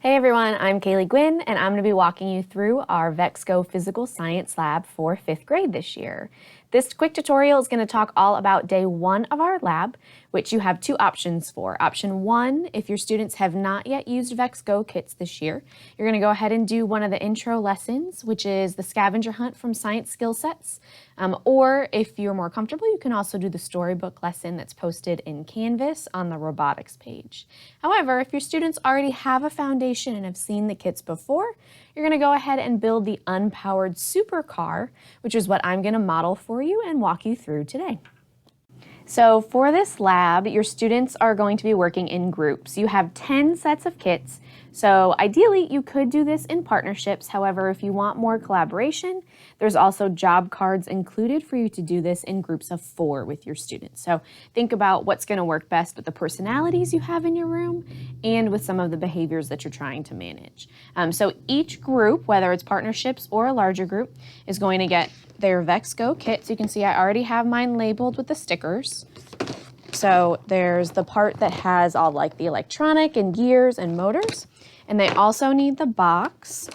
Hey everyone, I'm Kaylee Gwynn, and I'm going to be walking you through our VEX Go Physical Science Lab for 5th grade this year. This quick tutorial is going to talk all about day 1 of our lab, which you have 2 options for. Option 1, if your students have not yet used VEX Go kits this year, you're going to go ahead and do one of the intro lessons, which is the scavenger hunt from Science Skill Sets. Or if you're more comfortable, you can also do the storybook lesson that's posted in Canvas on the robotics page. However, if your students already have a foundation and have seen the kits before, you're going to go ahead and build the unpowered supercar, which is what I'm going to model for you and walk you through today. So for this lab, your students are going to be working in groups. You have 10 sets of kits, so ideally you could do this in partnerships. However, if you want more collaboration, there's also job cards included for you to do this in groups of 4 with your students. So think about what's going to work best with the personalities you have in your room and with some of the behaviors that you're trying to manage. So each group, whether it's partnerships or a larger group, is going to get their VEX Go kit. So you can see I already have mine labeled with the stickers. So there's the part that has all like the electronic and gears and motors. And they also need the box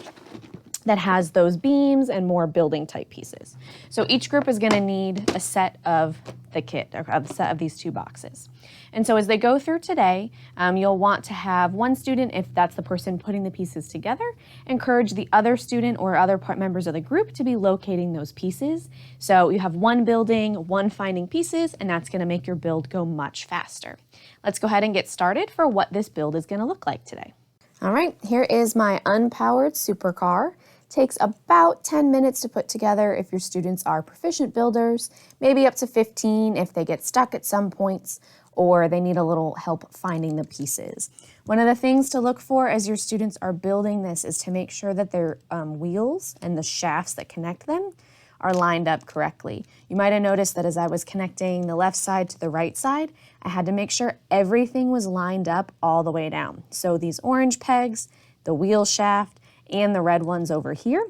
that has those beams and more building type pieces. So each group is going to need a set of the kit, or a set of these 2 boxes. And so as they go through today, you'll want to have one student, if that's the person putting the pieces together, encourage the other student or other members of the group to be locating those pieces. So you have one building, one finding pieces, and that's going to make your build go much faster. Let's go ahead and get started for what this build is going to look like today. All right, here is my unpowered supercar. Takes about 10 minutes to put together if your students are proficient builders, maybe up to 15 if they get stuck at some points or they need a little help finding the pieces. One of the things to look for as your students are building this is to make sure that their wheels and the shafts that connect them are lined up correctly. You might have noticed that as I was connecting the left side to the right side, I had to make sure everything was lined up all the way down. So these orange pegs, the wheel shaft, and the red ones over here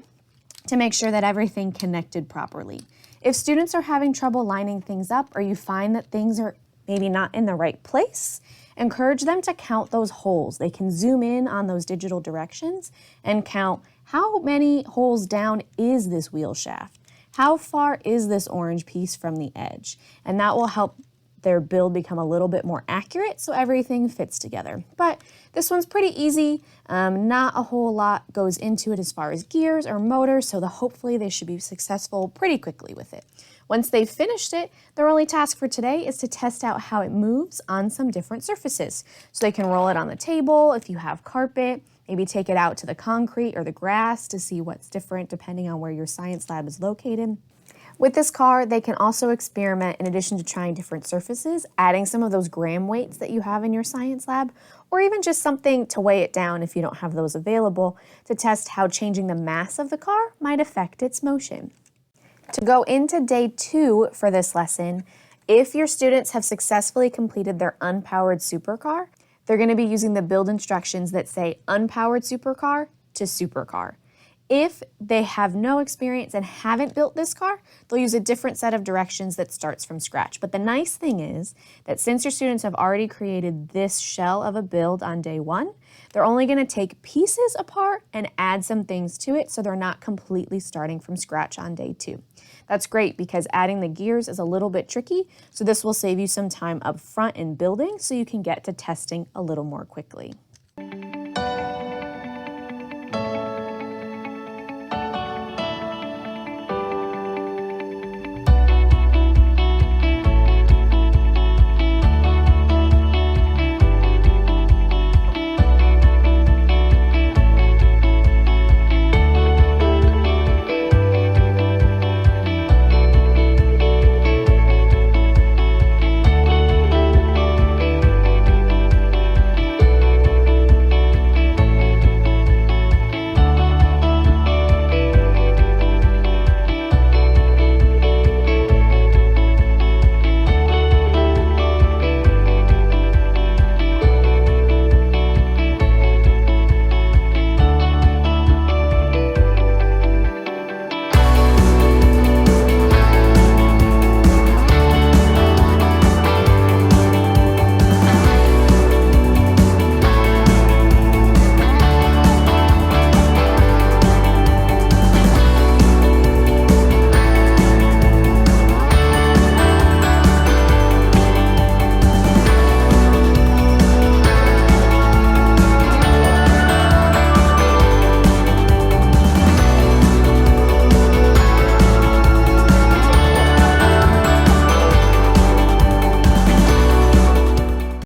to make sure that everything connected properly. If students are having trouble lining things up or you find that things are maybe not in the right place, encourage them to count those holes. They can zoom in on those digital directions and count how many holes down is this wheel shaft? How far is this orange piece from the edge? And that will help their build become a little bit more accurate so everything fits together. But this one's pretty easy. Not a whole lot goes into it as far as gears or motors, so hopefully they should be successful pretty quickly with it. Once they've finished it, their only task for today is to test out how it moves on some different surfaces. So they can roll it on the table if you have carpet, maybe take it out to the concrete or the grass to see what's different depending on where your science lab is located. With this car, they can also experiment in addition to trying different surfaces, adding some of those gram weights that you have in your science lab, or even just something to weigh it down if you don't have those available to test how changing the mass of the car might affect its motion. To go into day 2 for this lesson, if your students have successfully completed their unpowered supercar, they're going to be using the build instructions that say unpowered supercar to supercar. If they have no experience and haven't built this car, they'll use a different set of directions that starts from scratch. But the nice thing is that since your students have already created this shell of a build on day 1, they're only going to take pieces apart and add some things to it so they're not completely starting from scratch on day 2. That's great because adding the gears is a little bit tricky, so this will save you some time up front in building so you can get to testing a little more quickly.